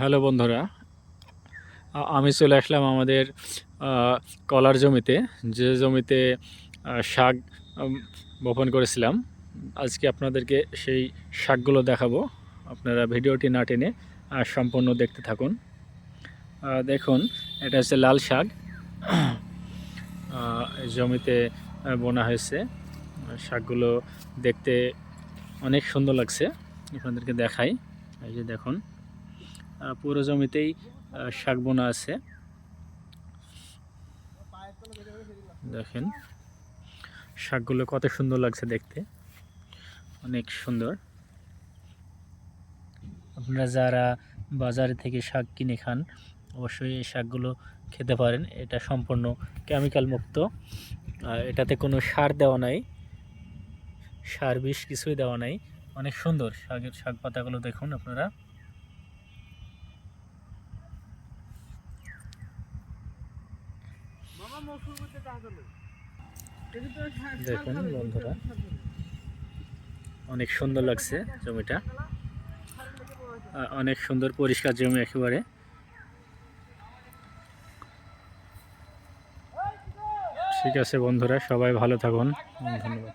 Hello বন্ধুরা, আমি চলে আসলাম আমাদের কলার জমিতে। যে জমিতে শাক বপন করেছিলাম। আজকে আপনাদেরকে সেই শাকগুলো দেখাবো। আপনারা ভিডিওটি না টেনে সম্পূর্ণ দেখতে থাকুন। দেখুন, এটা হচ্ছে লাল শাক। জমিতে বোনা হয়েছে। শাকগুলো দেখতে অনেক সুন্দর লাগছে। আপনাদেরকে দেখাই। এই যে দেখুন, পুরো জমিতেই শাক বোনা আছে। দেখেন শাকগুলো কত সুন্দর লাগছে দেখতে, অনেক সুন্দর। আপনারা যারা বাজারে থেকে শাক কিনে খান, অবশ্যই এই শাকগুলো খেতে পারেন। এটা সম্পূর্ণ কেমিক্যাল মুক্ত। এটাতে কোনো সার দেওয়া নাই, সার বিষ কিছুই দেওয়া নাই। অনেক সুন্দর শাক পাতাগুলো দেখুন আপনারা। দেখুন বন্ধুরা, অনেক সুন্দর লাগছে জমিটা। অনেক সুন্দর পরিষ্কার জমি একেবারে। ঠিক আছে বন্ধুরা, সবাই ভালো থাকুন। ধন্যবাদ।